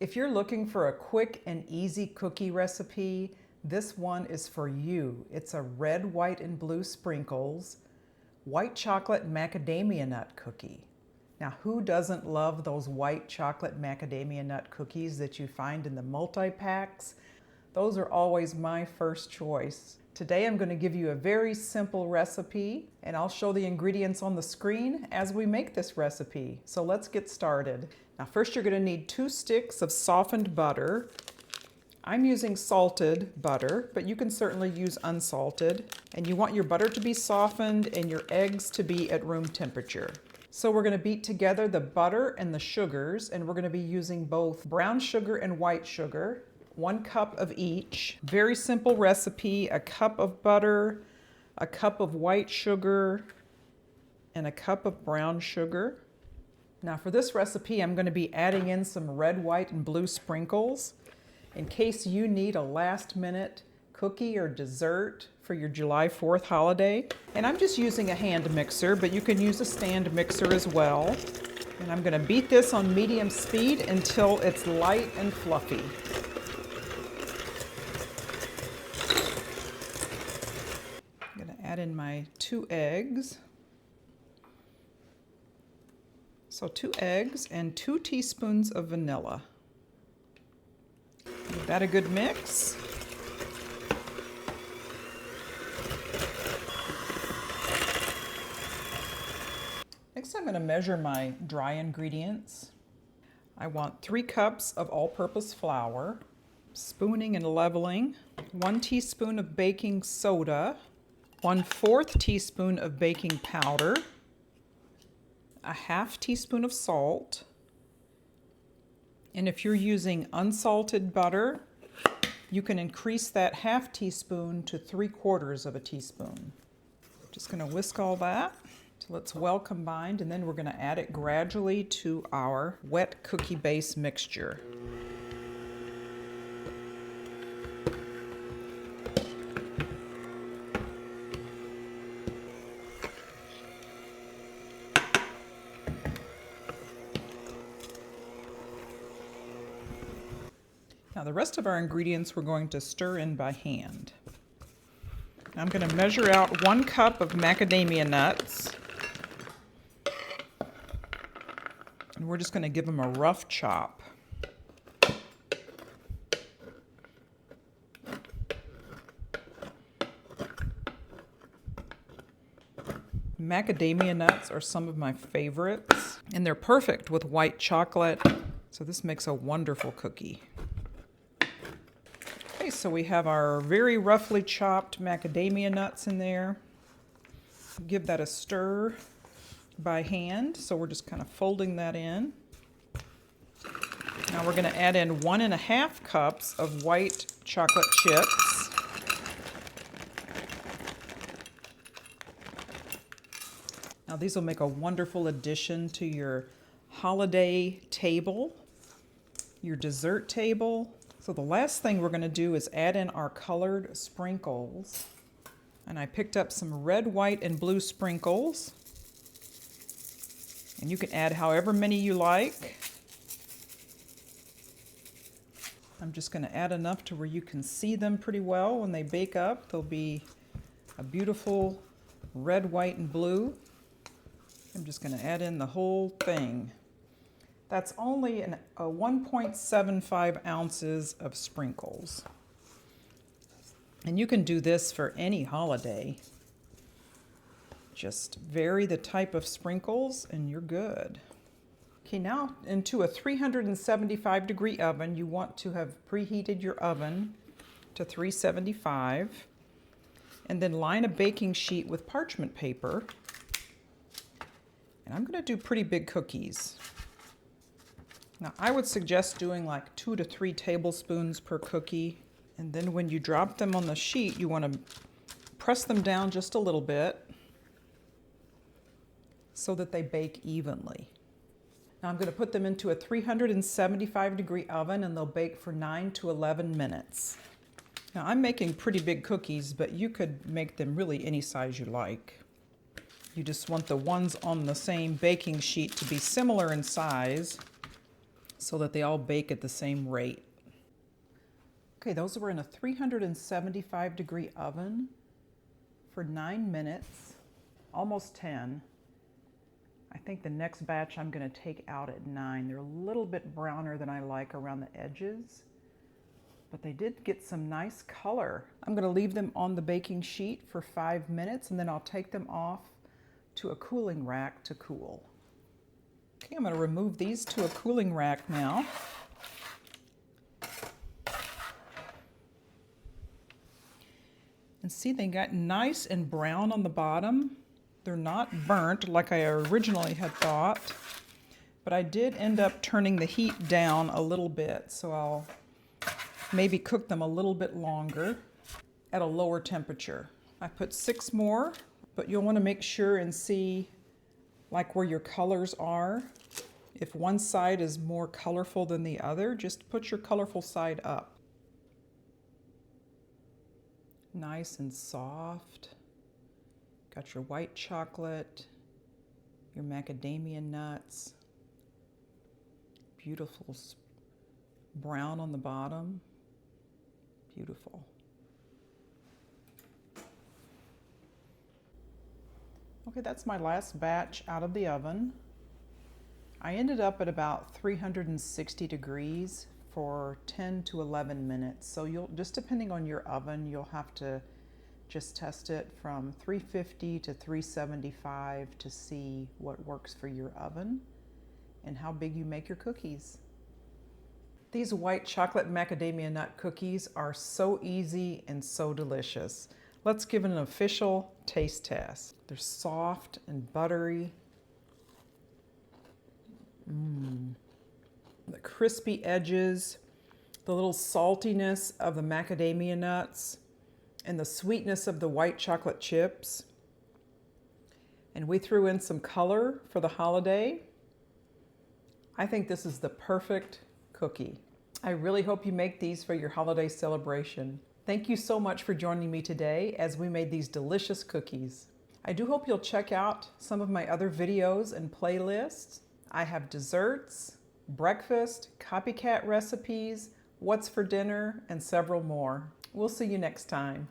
If you're looking for a quick and easy cookie recipe, this one is for you. It's a red, white, and blue sprinkles, white chocolate macadamia nut cookie. Now, who doesn't love those white chocolate macadamia nut cookies that you find in the multi-packs? Those are always my first choice. Today I'm going to give you a very simple recipe, and I'll show the ingredients on the screen as we make this recipe. So let's get started. Now first you're going to need 2 sticks of softened butter. I'm using salted butter, but you can certainly use unsalted. And you want your butter to be softened and your eggs to be at room temperature. So we're going to beat together the butter and the sugars, and we're going to be using both brown sugar and white sugar. 1 cup of each. Very simple recipe, a cup of butter, a cup of white sugar, and a cup of brown sugar. Now for this recipe, I'm going to be adding in some red, white, and blue sprinkles in case you need a last-minute cookie or dessert for your July 4th holiday. And I'm just using a hand mixer, but you can use a stand mixer as well. And I'm going to beat this on medium speed until it's light and fluffy. Add in my 2 eggs. So 2 eggs and 2 teaspoons of vanilla. Give that a good mix. Next I'm going to measure my dry ingredients. I want 3 cups of all-purpose flour, spooning and leveling, 1 teaspoon of baking soda, 1/4 teaspoon of baking powder, a 1/2 teaspoon of salt, and if you're using unsalted butter, you can increase that 1/2 teaspoon to 3/4 of a teaspoon. Just going to whisk all that till it's well combined, and then we're going to add it gradually to our wet cookie base mixture. Now the rest of our ingredients we're going to stir in by hand. I'm going to measure out 1 cup of macadamia nuts. And we're just going to give them a rough chop. Macadamia nuts are some of my favorites, and they're perfect with white chocolate, so this makes a wonderful cookie. Okay, so we have our very roughly chopped macadamia nuts in there. Give that a stir by hand, so we're just kind of folding that in. Now we're going to add in 1½ cups of white chocolate chips. Now these will make a wonderful addition to your holiday table, your dessert table. So the last thing we're going to do is add in our colored sprinkles. And I picked up some red, white, and blue sprinkles. And you can add however many you like. I'm just going to add enough to where you can see them pretty well when they bake up. They'll be a beautiful red, white, and blue. I'm just going to add in the whole thing. That's only 1.75 ounces of sprinkles. And you can do this for any holiday. Just vary the type of sprinkles and you're good. Okay, now into a 375-degree oven, you want to have preheated your oven to 375. And then line a baking sheet with parchment paper. And I'm going to do pretty big cookies. Now, I would suggest doing like 2 to 3 tablespoons per cookie. And then when you drop them on the sheet, you want to press them down just a little bit so that they bake evenly. Now I'm going to put them into a 375-degree oven, and they'll bake for 9 to 11 minutes. Now I'm making pretty big cookies, but you could make them really any size you like. You just want the ones on the same baking sheet to be similar in size so that they all bake at the same rate. Okay, those were in a 375-degree oven for 9 minutes, almost 10. I think the next batch I'm going to take out at 9. They're a little bit browner than I like around the edges, but they did get some nice color. I'm going to leave them on the baking sheet for 5 minutes, and then I'll take them off to a cooling rack to cool. Okay, I'm going to remove these to a cooling rack now. And see, they got nice and brown on the bottom. They're not burnt like I originally had thought, but I did end up turning the heat down a little bit, so I'll maybe cook them a little bit longer at a lower temperature. I put 6 more, but you'll want to make sure and see like where your colors are. If one side is more colorful than the other, just put your colorful side up. Nice and soft. Got your white chocolate, your macadamia nuts, beautiful brown on the bottom, beautiful. Okay, that's my last batch out of the oven. I ended up at about 360 degrees for 10 to 11 minutes. So you'll, just depending on your oven, you'll have to just test it from 350 to 375 to see what works for your oven and how big you make your cookies. These white chocolate macadamia nut cookies are so easy and so delicious. Let's give it an official taste test. They're soft and buttery. The crispy edges, the little saltiness of the macadamia nuts, and the sweetness of the white chocolate chips. And we threw in some color for the holiday. I think this is the perfect cookie. I really hope you make these for your holiday celebration. Thank you so much for joining me today as we made these delicious cookies. I do hope you'll check out some of my other videos and playlists. I have desserts, breakfast, copycat recipes, what's for dinner, and several more. We'll see you next time.